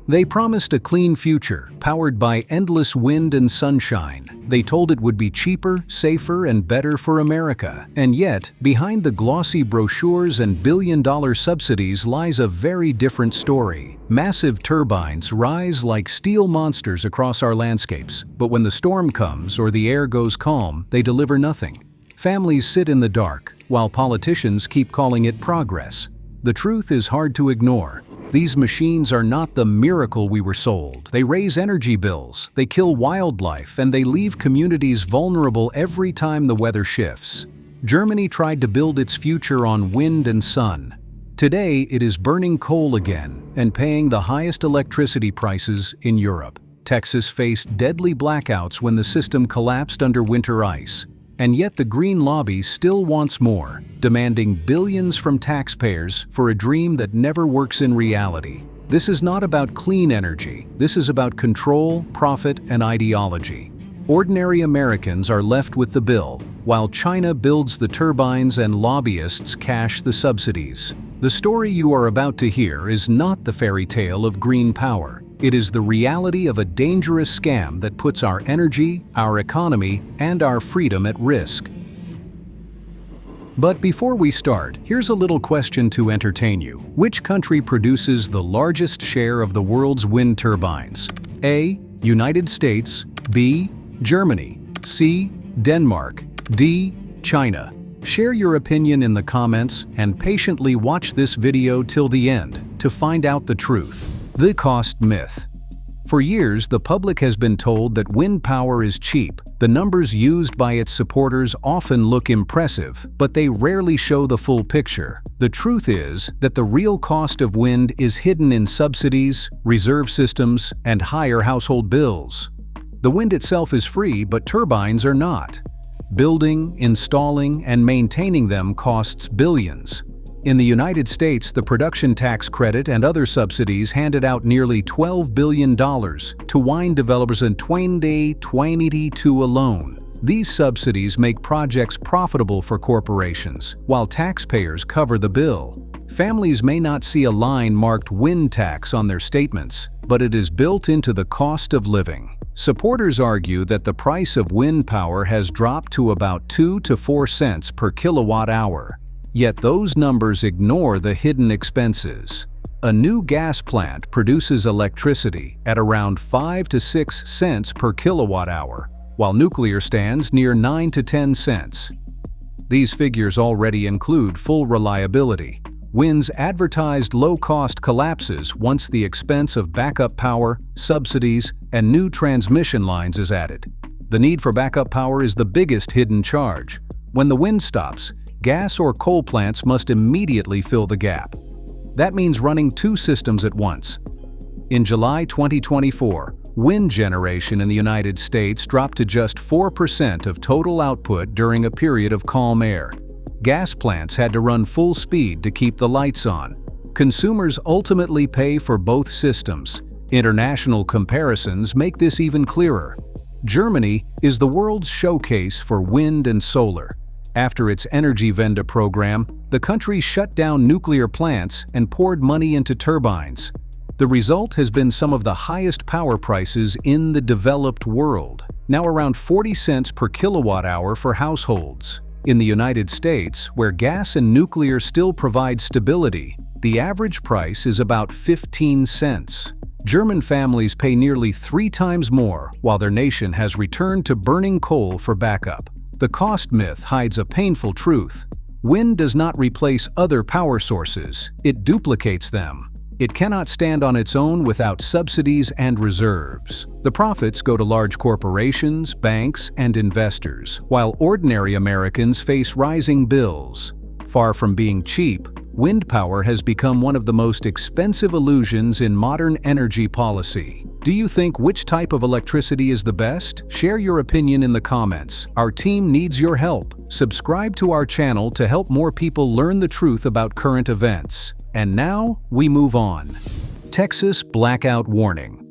They promised a clean future, powered by endless wind and sunshine. They told it would be cheaper, safer, and better for America. And yet, behind the glossy brochures and billion-dollar subsidies lies a very different story. Massive turbines rise like steel monsters across our landscapes, but when the storm comes or the air goes calm, they deliver nothing. Families sit in the dark, while politicians keep calling it progress. The truth is hard to ignore. These machines are not the miracle we were sold. They raise energy bills, they kill wildlife, and they leave communities vulnerable every time the weather shifts. Germany tried to build its future on wind and sun. Today, it is burning coal again and paying the highest electricity prices in Europe. Texas faced deadly blackouts when the system collapsed under winter ice. And yet the green lobby still wants more, demanding billions from taxpayers for a dream that never works in reality. This is not about clean energy. This is about control, profit, and ideology. Ordinary Americans are left with the bill, while China builds the turbines and lobbyists cash the subsidies. The story you are about to hear is not the fairy tale of green power. It is the reality of a dangerous scam that puts our energy, our economy, and our freedom at risk. But before we start, here's a little question to entertain you. Which country produces the largest share of the world's wind turbines? A. United States. B. Germany. C. Denmark. D. China. Share your opinion in the comments and patiently watch this video till the end to find out the truth. The cost myth. For years, the public has been told that wind power is cheap. The numbers used by its supporters often look impressive, but they rarely show the full picture. The truth is that the real cost of wind is hidden in subsidies, reserve systems, and higher household bills. The wind itself is free, but turbines are not. Building, installing, and maintaining them costs billions. In the United States, the production tax credit and other subsidies handed out nearly $12 billion to wind developers in 2022 alone. These subsidies make projects profitable for corporations, while taxpayers cover the bill. Families may not see a line marked wind tax on their statements, but it is built into the cost of living. Supporters argue that the price of wind power has dropped to about 2 to 4 cents per kilowatt hour. Yet those numbers ignore the hidden expenses. A new gas plant produces electricity at around 5 to 6 cents per kilowatt hour, while nuclear stands near 9 to 10 cents. These figures already include full reliability. Wind's advertised low cost collapses once the expense of backup power, subsidies, and new transmission lines is added. The need for backup power is the biggest hidden charge. When the wind stops, gas or coal plants must immediately fill the gap. That means running two systems at once. In July 2024, wind generation in the United States dropped to just 4% of total output during a period of calm air. Gas plants had to run full speed to keep the lights on. Consumers ultimately pay for both systems. International comparisons make this even clearer. Germany is the world's showcase for wind and solar. After its Energiewende program, the country shut down nuclear plants and poured money into turbines. The result has been some of the highest power prices in the developed world, now around 40 cents per kilowatt hour for households. In the United States, where gas and nuclear still provide stability, the average price is about 15 cents. German families pay nearly 3 times more, while their nation has returned to burning coal for backup. The cost myth hides a painful truth. Wind does not replace other power sources, it duplicates them. It cannot stand on its own without subsidies and reserves. The profits go to large corporations, banks, and investors, while ordinary Americans face rising bills. Far from being cheap, wind power has become one of the most expensive illusions in modern energy policy. Do you think which type of electricity is the best? Share your opinion in the comments. Our team needs your help. Subscribe to our channel to help more people learn the truth about current events. And now, we move on. Texas blackout warning.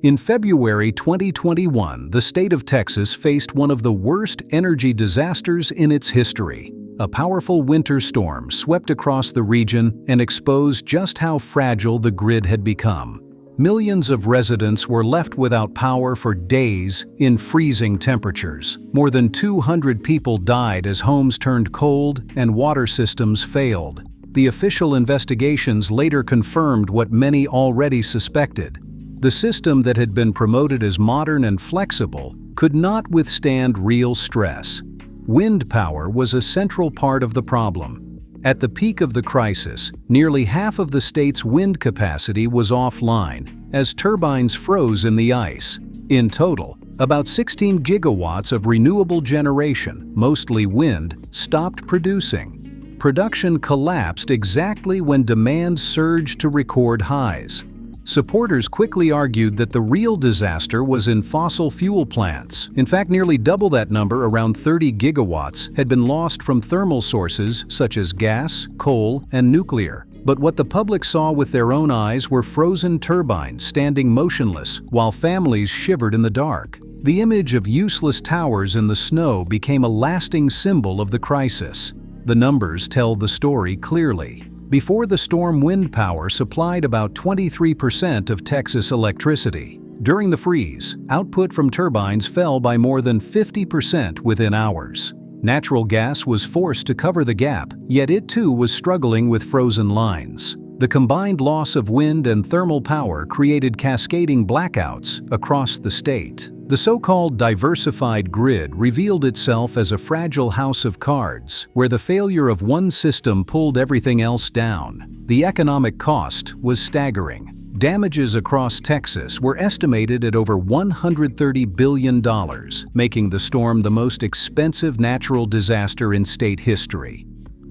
In February 2021, the state of Texas faced one of the worst energy disasters in its history. A powerful winter storm swept across the region and exposed just how fragile the grid had become. Millions of residents were left without power for days in freezing temperatures. More than 200 people died as homes turned cold and water systems failed. The official investigations later confirmed what many already suspected. The system that had been promoted as modern and flexible could not withstand real stress. Wind power was a central part of the problem. At the peak of the crisis, nearly half of the state's wind capacity was offline, as turbines froze in the ice. In total, about 16 gigawatts of renewable generation, mostly wind, stopped producing. Production collapsed exactly when demand surged to record highs. Supporters quickly argued that the real disaster was in fossil fuel plants. In fact, nearly double that number, around 30 gigawatts, had been lost from thermal sources such as gas, coal, and nuclear. But what the public saw with their own eyes were frozen turbines standing motionless while families shivered in the dark. The image of useless towers in the snow became a lasting symbol of the crisis. The numbers tell the story clearly. Before the storm, wind power supplied about 23% of Texas electricity. During the freeze, output from turbines fell by more than 50% within hours. Natural gas was forced to cover the gap, yet it too was struggling with frozen lines. The combined loss of wind and thermal power created cascading blackouts across the state. The so-called diversified grid revealed itself as a fragile house of cards, where the failure of one system pulled everything else down. The economic cost was staggering. Damages across Texas were estimated at over $130 billion, making the storm the most expensive natural disaster in state history.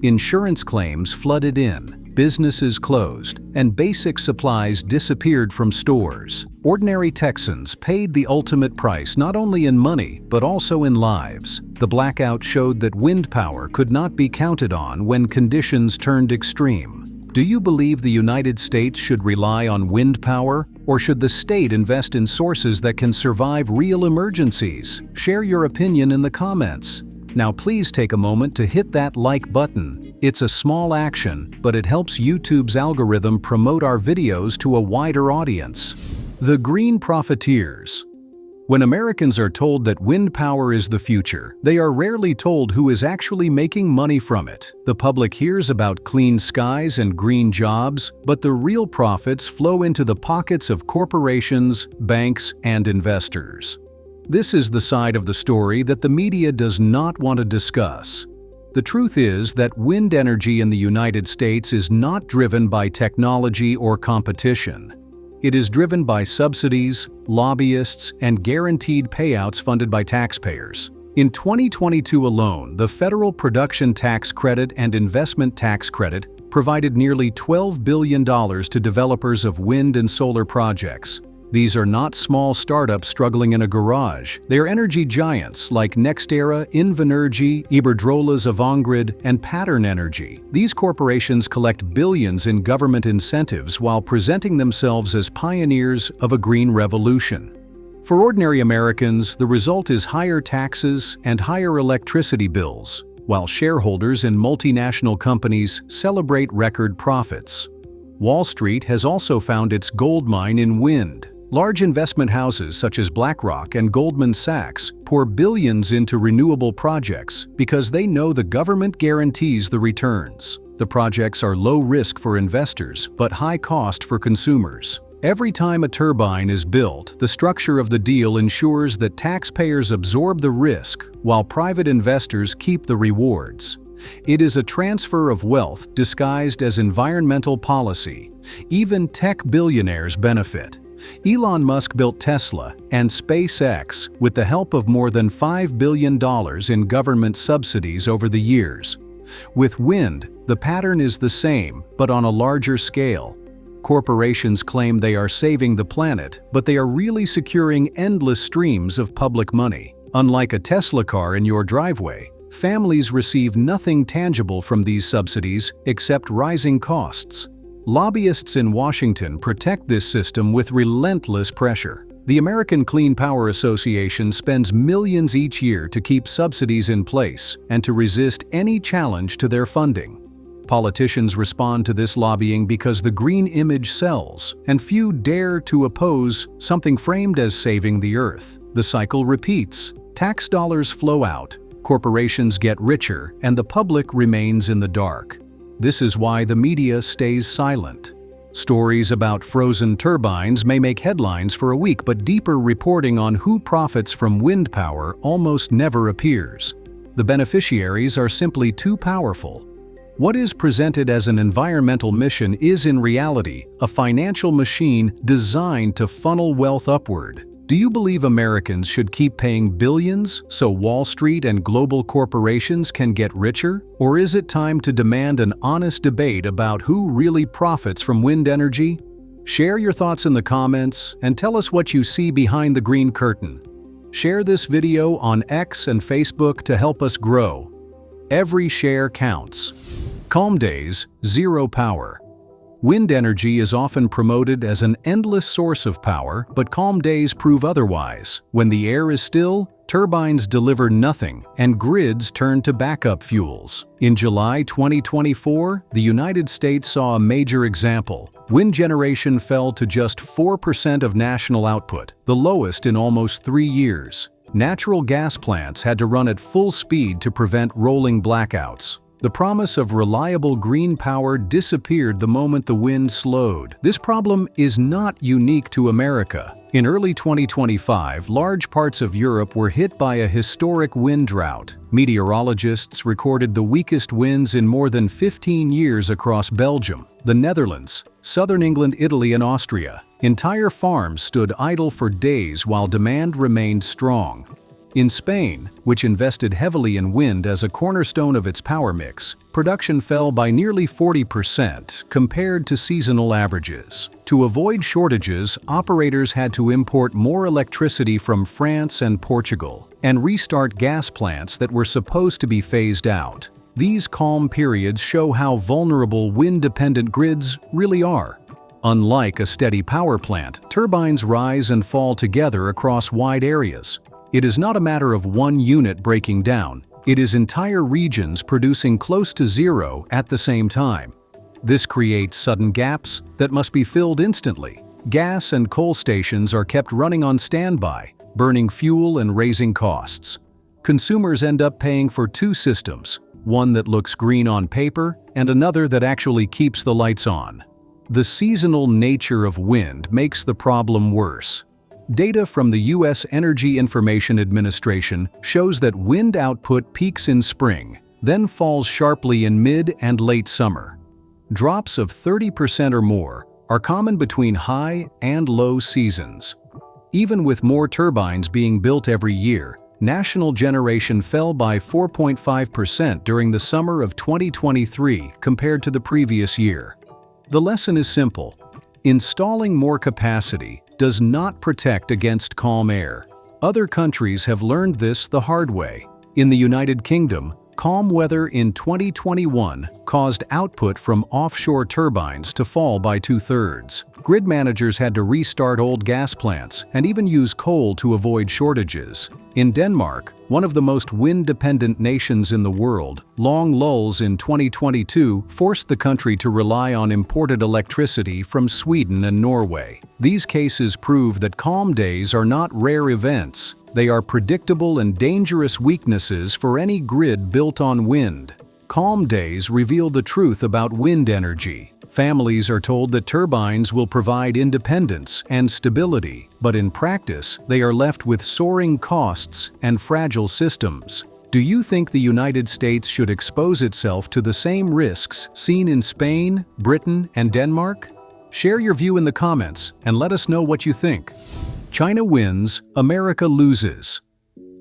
Insurance claims flooded in. Businesses closed, and basic supplies disappeared from stores. Ordinary Texans paid the ultimate price not only in money, but also in lives. The blackout showed that wind power could not be counted on when conditions turned extreme. Do you believe the United States should rely on wind power, or should the state invest in sources that can survive real emergencies? Share your opinion in the comments. Now please take a moment to hit that like button. It's a small action, but it helps YouTube's algorithm promote our videos to a wider audience. The green profiteers. When Americans are told that wind power is the future, they are rarely told who is actually making money from it. The public hears about clean skies and green jobs, but the real profits flow into the pockets of corporations, banks, and investors. This is the side of the story that the media does not want to discuss. The truth is that wind energy in the United States is not driven by technology or competition. It is driven by subsidies, lobbyists, and guaranteed payouts funded by taxpayers. In 2022 alone, the Federal Production Tax Credit and Investment Tax Credit provided nearly $12 billion to developers of wind and solar projects. These are not small startups struggling in a garage. They are energy giants like NextEra, Invenergy, Iberdrola's Avangrid, and Pattern Energy. These corporations collect billions in government incentives while presenting themselves as pioneers of a green revolution. For ordinary Americans, the result is higher taxes and higher electricity bills, while shareholders in multinational companies celebrate record profits. Wall Street has also found its gold mine in wind. Large investment houses such as BlackRock and Goldman Sachs pour billions into renewable projects because they know the government guarantees the returns. The projects are low risk for investors, but high cost for consumers. Every time a turbine is built, the structure of the deal ensures that taxpayers absorb the risk while private investors keep the rewards. It is a transfer of wealth disguised as environmental policy. Even tech billionaires benefit. Elon Musk built Tesla and SpaceX with the help of more than $5 billion in government subsidies over the years. With wind, the pattern is the same, but on a larger scale. Corporations claim they are saving the planet, but they are really securing endless streams of public money. Unlike a Tesla car in your driveway, families receive nothing tangible from these subsidies except rising costs. Lobbyists in Washington protect this system with relentless pressure. The American Clean Power Association spends millions each year to keep subsidies in place and to resist any challenge to their funding. Politicians respond to this lobbying because the green image sells, and few dare to oppose something framed as saving the earth. The cycle repeats. Tax dollars flow out, corporations get richer, and the public remains in the dark. This is why the media stays silent. Stories about frozen turbines may make headlines for a week, but deeper reporting on who profits from wind power almost never appears. The beneficiaries are simply too powerful. What is presented as an environmental mission is in reality a financial machine designed to funnel wealth upward. Do you believe Americans should keep paying billions so Wall Street and global corporations can get richer? Or is it time to demand an honest debate about who really profits from wind energy? Share your thoughts in the comments and tell us what you see behind the green curtain. Share this video on X and Facebook to help us grow. Every share counts. Calm days, zero power. Wind energy is often promoted as an endless source of power, but calm days prove otherwise. When the air is still, turbines deliver nothing, and grids turn to backup fuels. In July 2024, the United States saw a major example. Wind generation fell to just 4% of national output, the lowest in almost 3 years. Natural gas plants had to run at full speed to prevent rolling blackouts. The promise of reliable green power disappeared the moment the wind slowed. This problem is not unique to America. In early 2025, large parts of Europe were hit by a historic wind drought. Meteorologists recorded the weakest winds in more than 15 years across Belgium, the Netherlands, southern England, Italy, and Austria. Entire farms stood idle for days while demand remained strong. In Spain, which invested heavily in wind as a cornerstone of its power mix, production fell by nearly 40% compared to seasonal averages. To avoid shortages, operators had to import more electricity from France and Portugal, and restart gas plants that were supposed to be phased out. These calm periods show how vulnerable wind-dependent grids really are. Unlike a steady power plant, turbines rise and fall together across wide areas. It is not a matter of one unit breaking down, it is entire regions producing close to zero at the same time. This creates sudden gaps that must be filled instantly. Gas and coal stations are kept running on standby, burning fuel and raising costs. Consumers end up paying for two systems, one that looks green on paper and another that actually keeps the lights on. The seasonal nature of wind makes the problem worse. Data from the U.S. Energy Information Administration shows that wind output peaks in spring, then falls sharply in mid and late summer. Drops of 30% or more are common between high and low seasons. Even with more turbines being built every year, national generation fell by 4.5% during the summer of 2023 compared to the previous year. The lesson is simple. Installing more capacity does not protect against calm air. Other countries have learned this the hard way. In the United Kingdom, calm weather in 2021 caused output from offshore turbines to fall by 2/3. Grid managers had to restart old gas plants and even use coal to avoid shortages. In Denmark, one of the most wind-dependent nations in the world, long lulls in 2022 forced the country to rely on imported electricity from Sweden and Norway. These cases prove that calm days are not rare events. They are predictable and dangerous weaknesses for any grid built on wind. Calm days reveal the truth about wind energy. Families are told that turbines will provide independence and stability, but in practice, they are left with soaring costs and fragile systems. Do you think the United States should expose itself to the same risks seen in Spain, Britain, and Denmark? Share your view in the comments and let us know what you think. China wins, America loses.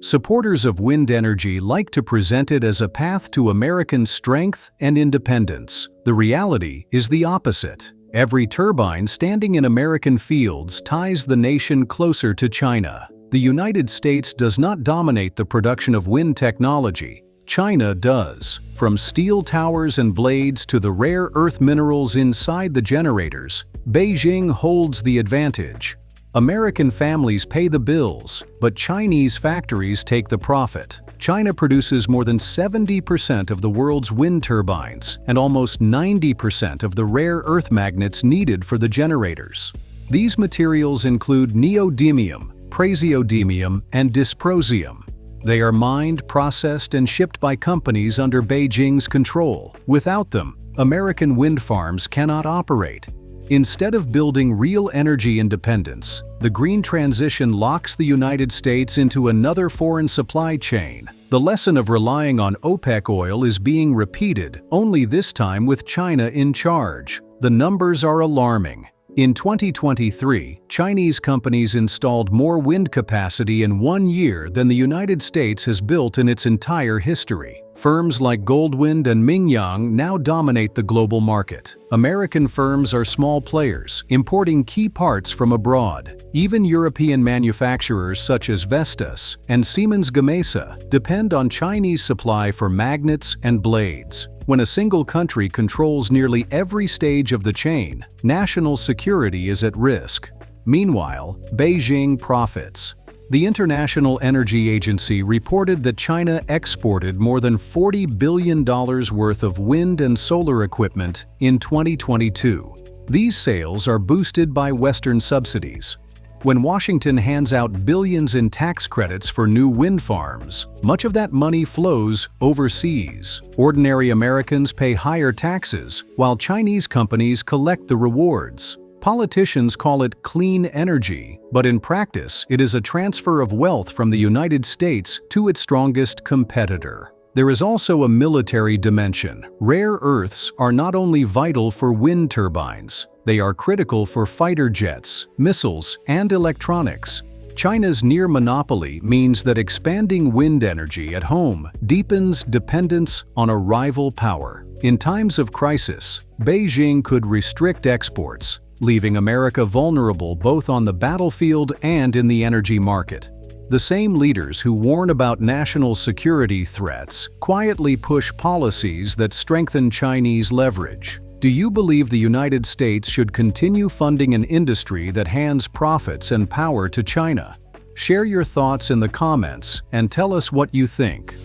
Supporters of wind energy like to present it as a path to American strength and independence. The reality is the opposite. Every turbine standing in American fields ties the nation closer to China. The United States does not dominate the production of wind technology. China does. From steel towers and blades to the rare earth minerals inside the generators, Beijing holds the advantage. American families pay the bills, but Chinese factories take the profit. China produces more than 70% of the world's wind turbines and almost 90% of the rare earth magnets needed for the generators. These materials include neodymium, praseodymium, and dysprosium. They are mined, processed, and shipped by companies under Beijing's control. Without them, American wind farms cannot operate. Instead of building real energy independence, the green transition locks the United States into another foreign supply chain. The lesson of relying on OPEC oil is being repeated, only this time with China in charge. The numbers are alarming. In 2023, Chinese companies installed more wind capacity in 1 year than the United States has built in its entire history. Firms like Goldwind and Mingyang now dominate the global market. American firms are small players, importing key parts from abroad. Even European manufacturers such as Vestas and Siemens Gamesa depend on Chinese supply for magnets and blades. When a single country controls nearly every stage of the chain, national security is at risk. Meanwhile, Beijing profits. The International Energy Agency reported that China exported more than $40 billion worth of wind and solar equipment in 2022. These sales are boosted by Western subsidies. When Washington hands out billions in tax credits for new wind farms, much of that money flows overseas. Ordinary Americans pay higher taxes, while Chinese companies collect the rewards. Politicians call it clean energy, but in practice, it is a transfer of wealth from the United States to its strongest competitor. There is also a military dimension. Rare earths are not only vital for wind turbines, they are critical for fighter jets, missiles, and electronics. China's near monopoly means that expanding wind energy at home deepens dependence on a rival power. In times of crisis, Beijing could restrict exports, leaving America vulnerable both on the battlefield and in the energy market. The same leaders who warn about national security threats quietly push policies that strengthen Chinese leverage. Do you believe the United States should continue funding an industry that hands profits and power to China? Share your thoughts in the comments and tell us what you think.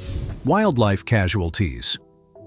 Wildlife casualties.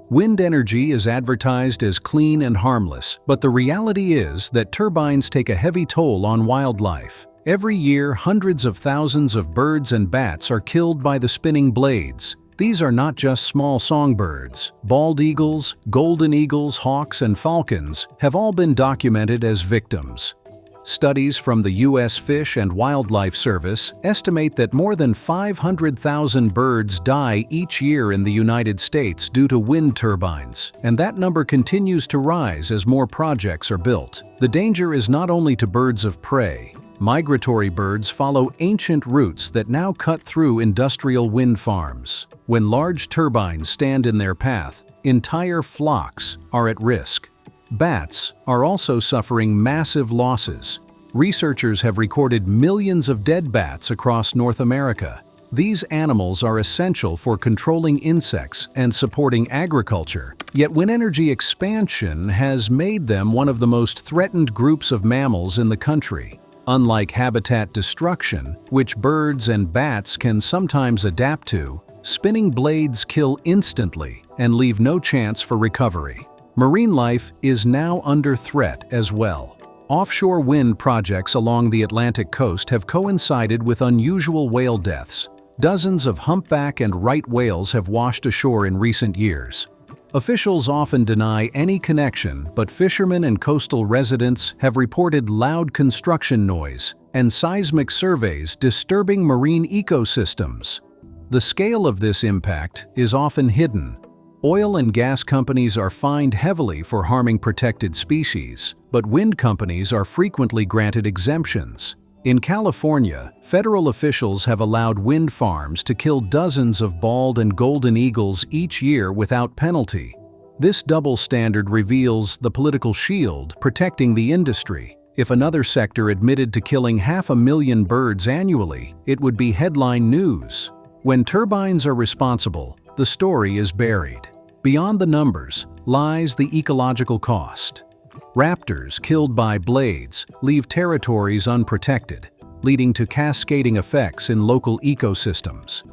Wind energy is advertised as clean and harmless, but the reality is that turbines take a heavy toll on wildlife. Every year, hundreds of thousands of birds and bats are killed by the spinning blades. These are not just small songbirds. Bald eagles, golden eagles, hawks, and falcons have all been documented as victims. Studies from the U.S. Fish and Wildlife Service estimate that more than 500,000 birds die each year in the United States due to wind turbines, and that number continues to rise as more projects are built. The danger is not only to birds of prey. Migratory birds follow ancient routes that now cut through industrial wind farms. When large turbines stand in their path, entire flocks are at risk. Bats are also suffering massive losses. Researchers have recorded millions of dead bats across North America. These animals are essential for controlling insects and supporting agriculture, yet wind energy expansion has made them one of the most threatened groups of mammals in the country. Unlike habitat destruction, which birds and bats can sometimes adapt to, spinning blades kill instantly and leave no chance for recovery. Marine life is now under threat as well. Offshore wind projects along the Atlantic coast have coincided with unusual whale deaths. Dozens of humpback and right whales have washed ashore in recent years. Officials often deny any connection, but fishermen and coastal residents have reported loud construction noise and seismic surveys disturbing marine ecosystems. The scale of this impact is often hidden. Oil and gas companies are fined heavily for harming protected species, but wind companies are frequently granted exemptions. In California, federal officials have allowed wind farms to kill dozens of bald and golden eagles each year without penalty. This double standard reveals the political shield protecting the industry. If another sector admitted to killing 500,000 birds annually, it would be headline news. When turbines are responsible, the story is buried. Beyond the numbers lies the ecological cost. Raptors killed by blades leave territories unprotected, leading to cascading effects in local ecosystems.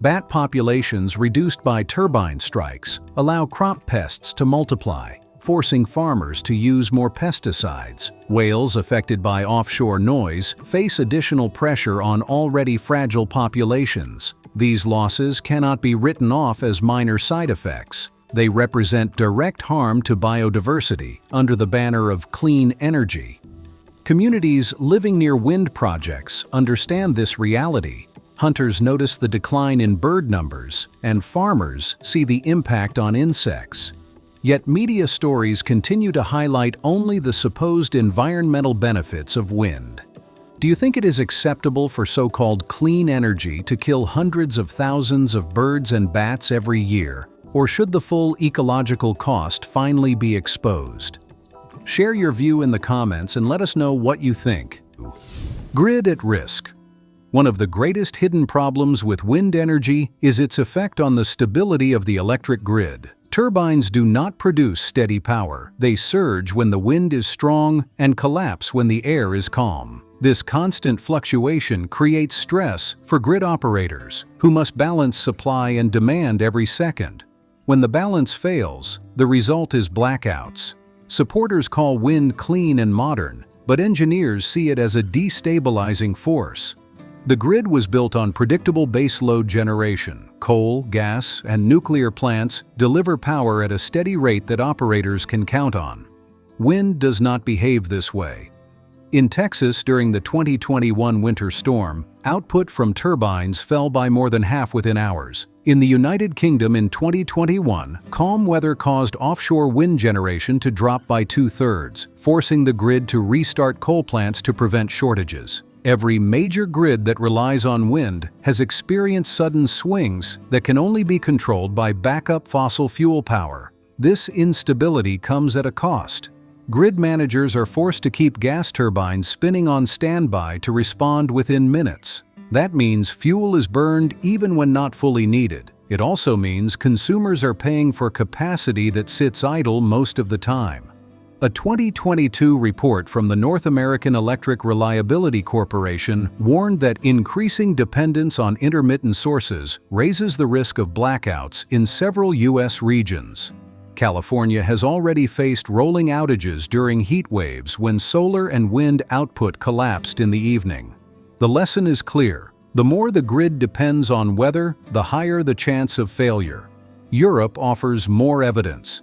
Bat populations reduced by turbine strikes allow crop pests to multiply, forcing farmers to use more pesticides. Whales affected by offshore noise face additional pressure on already fragile populations. These losses cannot be written off as minor side effects. They represent direct harm to biodiversity under the banner of clean energy. Communities living near wind projects understand this reality. Hunters notice the decline in bird numbers, and farmers see the impact on insects. Yet media stories continue to highlight only the supposed environmental benefits of wind. Do you think it is acceptable for so-called clean energy to kill hundreds of thousands of birds and bats every year? Or should the full ecological cost finally be exposed? Share your view in the comments and let us know what you think. Grid at risk. One of the greatest hidden problems with wind energy is its effect on the stability of the electric grid. Turbines do not produce steady power. They surge when the wind is strong and collapse when the air is calm. This constant fluctuation creates stress for grid operators, who must balance supply and demand every second. When the balance fails, the result is blackouts. Supporters call wind clean and modern, but engineers see it as a destabilizing force. The grid was built on predictable baseload generation. Coal, gas, and nuclear plants deliver power at a steady rate that operators can count on. Wind does not behave this way. In Texas during the 2021 winter storm, output from turbines fell by more than half within hours. In the United Kingdom in 2021, calm weather caused offshore wind generation to drop by 2/3, forcing the grid to restart coal plants to prevent shortages. Every major grid that relies on wind has experienced sudden swings that can only be controlled by backup fossil fuel power. This instability comes at a cost. Grid managers are forced to keep gas turbines spinning on standby to respond within minutes. That means fuel is burned even when not fully needed. It also means consumers are paying for capacity that sits idle most of the time. A 2022 report from the North American Electric Reliability Corporation warned that increasing dependence on intermittent sources raises the risk of blackouts in several U.S. regions. California has already faced rolling outages during heat waves when solar and wind output collapsed in the evening. The lesson is clear. The more the grid depends on weather, the higher the chance of failure. Europe offers more evidence.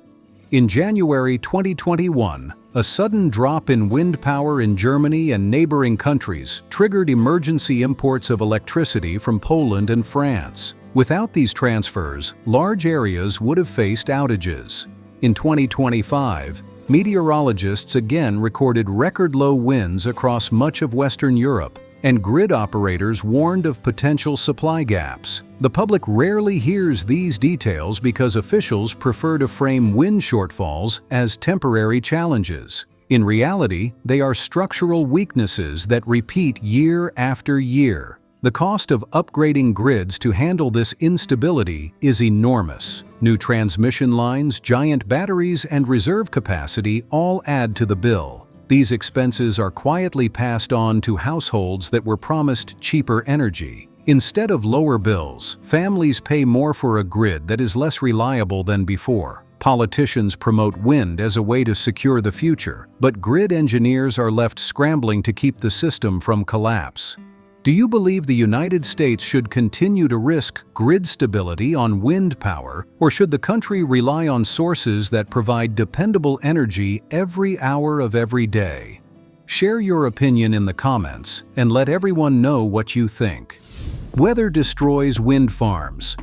In January 2021, a sudden drop in wind power in Germany and neighboring countries triggered emergency imports of electricity from Poland and France. Without these transfers, large areas would have faced outages. In 2025, meteorologists again recorded record-low winds across much of Western Europe, and grid operators warned of potential supply gaps. The public rarely hears these details because officials prefer to frame wind shortfalls as temporary challenges. In reality, they are structural weaknesses that repeat year after year. The cost of upgrading grids to handle this instability is enormous. New transmission lines, giant batteries, and reserve capacity all add to the bill. These expenses are quietly passed on to households that were promised cheaper energy. Instead of lower bills, families pay more for a grid that is less reliable than before. Politicians promote wind as a way to secure the future, but grid engineers are left scrambling to keep the system from collapse. Do you believe the United States should continue to risk grid stability on wind power, or should the country rely on sources that provide dependable energy every hour of every day? Share your opinion in the comments and let everyone know what you think. Weather destroys wind farms.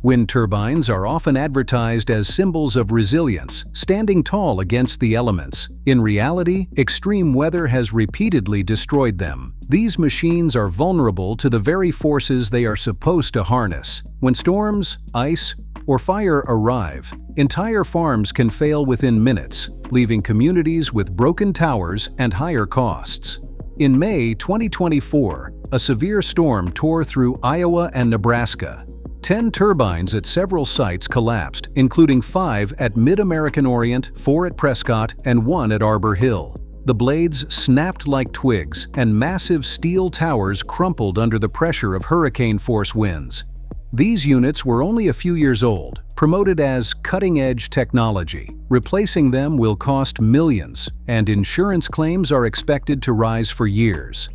Wind turbines are often advertised as symbols of resilience, standing tall against the elements. In reality, extreme weather has repeatedly destroyed them. These machines are vulnerable to the very forces they are supposed to harness. When storms, ice, or fire arrive, entire farms can fail within minutes, leaving communities with broken towers and higher costs. In May 2024, a severe storm tore through Iowa and Nebraska. 10 turbines at several sites collapsed, including 5 at Mid-American Orient, 4 at Prescott, and 1 at Arbor Hill. The blades snapped like twigs, and massive steel towers crumpled under the pressure of hurricane-force winds. These units were only a few years old, promoted as cutting-edge technology. Replacing them will cost millions, and insurance claims are expected to rise for years.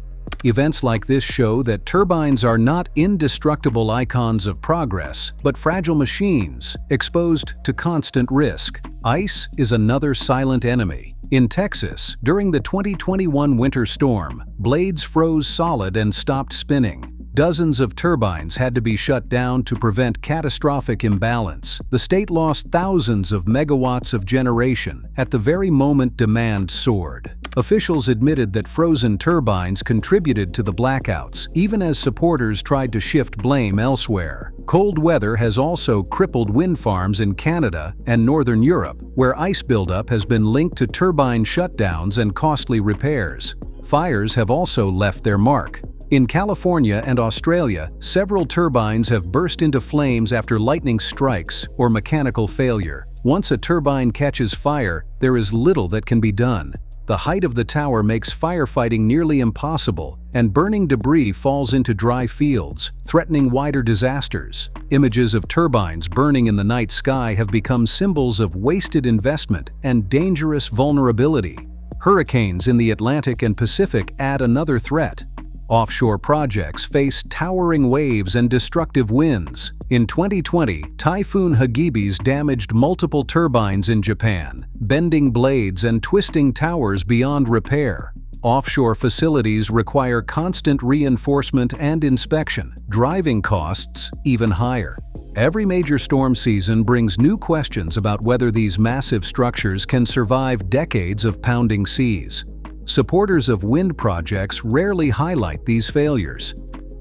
Events like this show that turbines are not indestructible icons of progress, but fragile machines exposed to constant risk. Ice is another silent enemy. In Texas, during the 2021 winter storm, blades froze solid and stopped spinning. Dozens of turbines had to be shut down to prevent catastrophic imbalance. The state lost thousands of megawatts of generation at the very moment demand soared. Officials admitted that frozen turbines contributed to the blackouts, even as supporters tried to shift blame elsewhere. Cold weather has also crippled wind farms in Canada and Northern Europe, where ice buildup has been linked to turbine shutdowns and costly repairs. Fires have also left their mark. In California and Australia, several turbines have burst into flames after lightning strikes or mechanical failure. Once a turbine catches fire, there is little that can be done. The height of the tower makes firefighting nearly impossible, and burning debris falls into dry fields, threatening wider disasters. Images of turbines burning in the night sky have become symbols of wasted investment and dangerous vulnerability. Hurricanes in the Atlantic and Pacific add another threat. Offshore projects face towering waves and destructive winds. In 2020, Typhoon Hagibis damaged multiple turbines in Japan, bending blades and twisting towers beyond repair. Offshore facilities require constant reinforcement and inspection, driving costs even higher. Every major storm season brings new questions about whether these massive structures can survive decades of pounding seas. Supporters of wind projects rarely highlight these failures.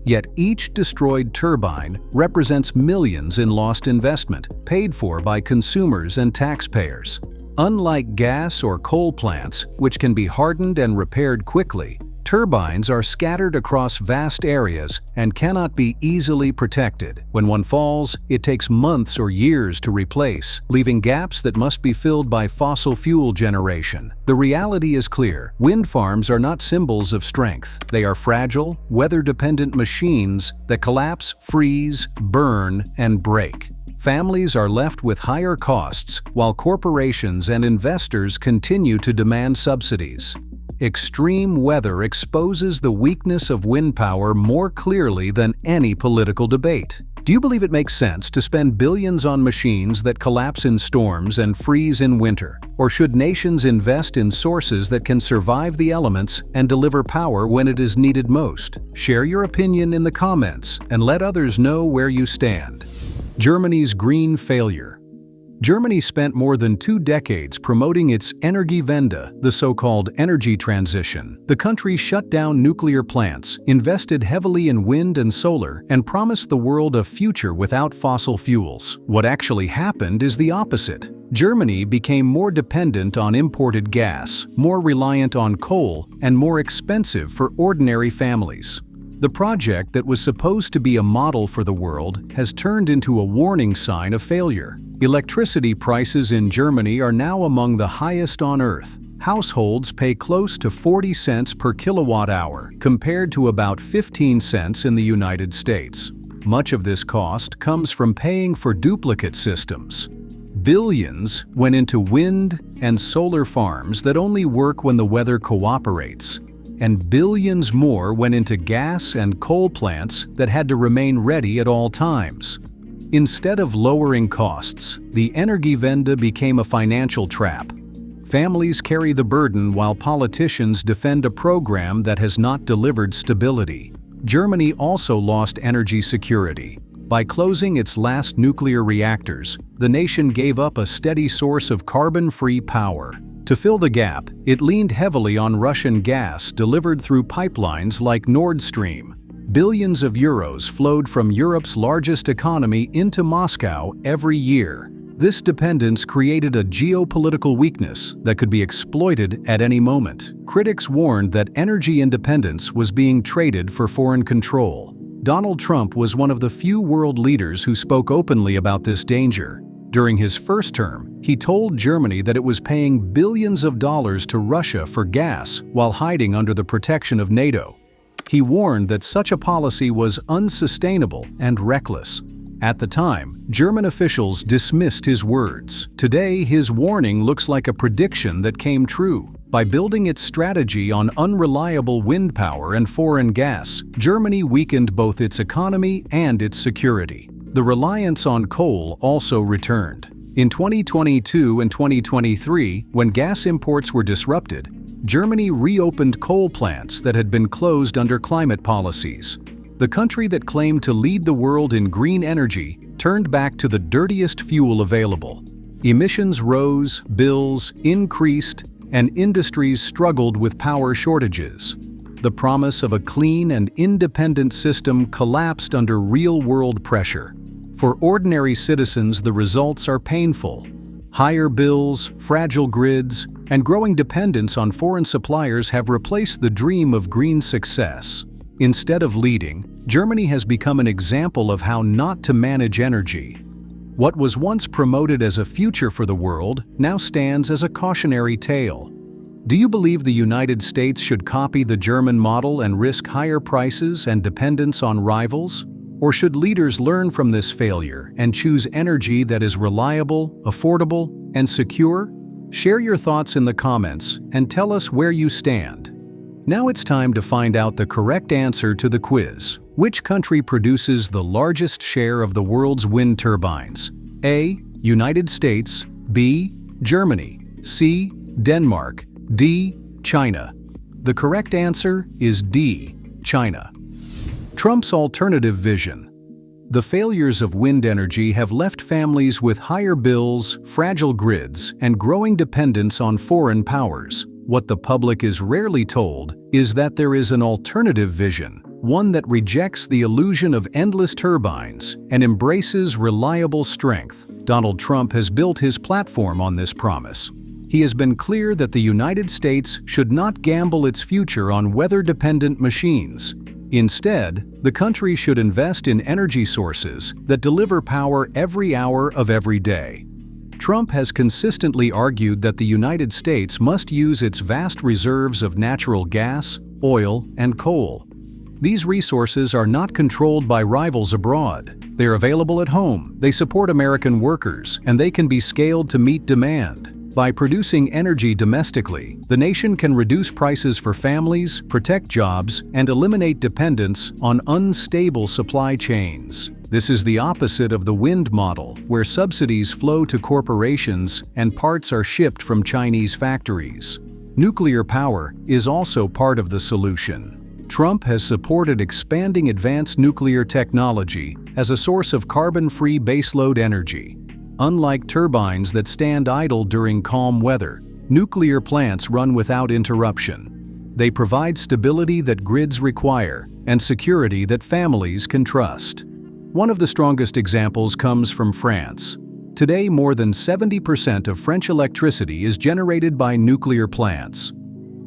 Yet each destroyed turbine represents millions in lost investment, paid for by consumers and taxpayers. Unlike gas or coal plants, which can be hardened and repaired quickly, turbines are scattered across vast areas and cannot be easily protected. When one falls, it takes months or years to replace, leaving gaps that must be filled by fossil fuel generation. The reality is clear. Wind farms are not symbols of strength. They are fragile, weather-dependent machines that collapse, freeze, burn, and break. Families are left with higher costs, while corporations and investors continue to demand subsidies. Extreme weather exposes the weakness of wind power more clearly than any political debate. Do you believe it makes sense to spend billions on machines that collapse in storms and freeze in winter? Or should nations invest in sources that can survive the elements and deliver power when it is needed most? Share your opinion in the comments and let others know where you stand. Germany's green failure. Germany spent more than 2 decades promoting its Energiewende, the so-called energy transition. The country shut down nuclear plants, invested heavily in wind and solar, and promised the world a future without fossil fuels. What actually happened is the opposite. Germany became more dependent on imported gas, more reliant on coal, and more expensive for ordinary families. The project that was supposed to be a model for the world has turned into a warning sign of failure. Electricity prices in Germany are now among the highest on Earth. Households pay close to 40 cents per kilowatt hour, compared to about 15 cents in the United States. Much of this cost comes from paying for duplicate systems. Billions went into wind and solar farms that only work when the weather cooperates, and billions more went into gas and coal plants that had to remain ready at all times. Instead of lowering costs, the Energiewende became a financial trap. Families carry the burden while politicians defend a program that has not delivered stability. Germany also lost energy security. By closing its last nuclear reactors, the nation gave up a steady source of carbon-free power. To fill the gap, it leaned heavily on Russian gas delivered through pipelines like Nord Stream. Billions of euros flowed from Europe's largest economy into Moscow every year. This dependence created a geopolitical weakness that could be exploited at any moment. Critics warned that energy independence was being traded for foreign control. Donald Trump was one of the few world leaders who spoke openly about this danger. During his first term, he told Germany that it was paying billions of dollars to Russia for gas while hiding under the protection of NATO. He warned that such a policy was unsustainable and reckless. At the time, German officials dismissed his words. Today, his warning looks like a prediction that came true. By building its strategy on unreliable wind power and foreign gas, Germany weakened both its economy and its security. The reliance on coal also returned. In 2022 and 2023, when gas imports were disrupted, Germany reopened coal plants that had been closed under climate policies. The country that claimed to lead the world in green energy turned back to the dirtiest fuel available. Emissions rose, bills increased, and industries struggled with power shortages. The promise of a clean and independent system collapsed under real-world pressure. For ordinary citizens, the results are painful. Higher bills, fragile grids, and growing dependence on foreign suppliers have replaced the dream of green success. Instead of leading, Germany has become an example of how not to manage energy. What was once promoted as a future for the world now stands as a cautionary tale. Do you believe the United States should copy the German model and risk higher prices and dependence on rivals? Or should leaders learn from this failure and choose energy that is reliable, affordable, and secure? Share your thoughts in the comments and tell us where you stand. Now it's time to find out the correct answer to the quiz. Which country produces the largest share of the world's wind turbines? A. United States, B. Germany, C. Denmark, D. China. The correct answer is D. China. Trump's alternative vision. The failures of wind energy have left families with higher bills, fragile grids, and growing dependence on foreign powers. What the public is rarely told is that there is an alternative vision, one that rejects the illusion of endless turbines and embraces reliable strength. Donald Trump has built his platform on this promise. He has been clear that the United States should not gamble its future on weather-dependent machines. Instead, the country should invest in energy sources that deliver power every hour of every day. Trump has consistently argued that the United States must use its vast reserves of natural gas, oil, and coal. These resources are not controlled by rivals abroad. They are available at home, they support American workers, and they can be scaled to meet demand. By producing energy domestically, the nation can reduce prices for families, protect jobs, and eliminate dependence on unstable supply chains. This is the opposite of the wind model, where subsidies flow to corporations and parts are shipped from Chinese factories. Nuclear power is also part of the solution. Trump has supported expanding advanced nuclear technology as a source of carbon-free baseload energy. Unlike turbines that stand idle during calm weather, nuclear plants run without interruption. They provide stability that grids require and security that families can trust. One of the strongest examples comes from France. Today, more than 70% of French electricity is generated by nuclear plants.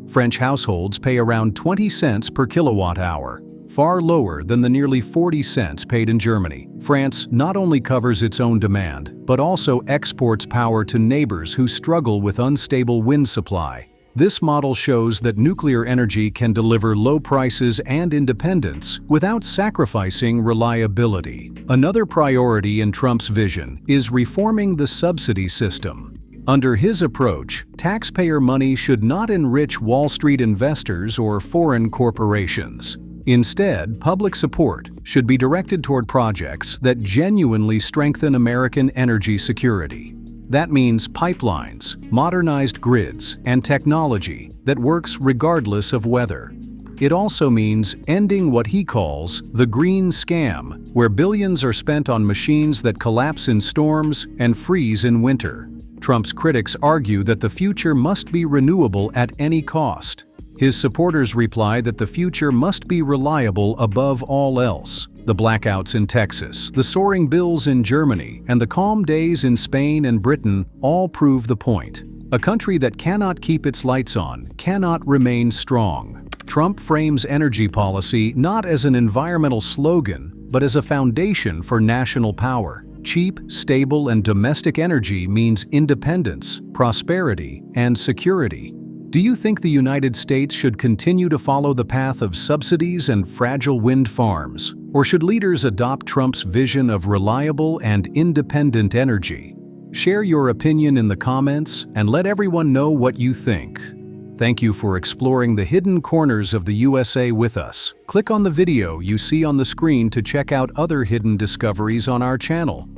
French households pay around 20 cents per kilowatt-hour, far lower than the nearly 40 cents paid in Germany. France not only covers its own demand, but also exports power to neighbors who struggle with unstable wind supply. This model shows that nuclear energy can deliver low prices and independence without sacrificing reliability. Another priority in Trump's vision is reforming the subsidy system. Under his approach, taxpayer money should not enrich Wall Street investors or foreign corporations. Instead, public support should be directed toward projects that genuinely strengthen American energy security. That means pipelines, modernized grids, and technology that works regardless of weather. It also means ending what he calls the green scam, where billions are spent on machines that collapse in storms and freeze in winter. Trump's critics argue that the future must be renewable at any cost. His supporters reply that the future must be reliable above all else. The blackouts in Texas, the soaring bills in Germany, and the calm days in Spain and Britain all prove the point. A country that cannot keep its lights on cannot remain strong. Trump frames energy policy not as an environmental slogan, but as a foundation for national power. Cheap, stable, and domestic energy means independence, prosperity, and security. Do you think the United States should continue to follow the path of subsidies and fragile wind farms? Or should leaders adopt Trump's vision of reliable and independent energy? Share your opinion in the comments and let everyone know what you think. Thank you for exploring the hidden corners of the USA with us. Click on the video you see on the screen to check out other hidden discoveries on our channel.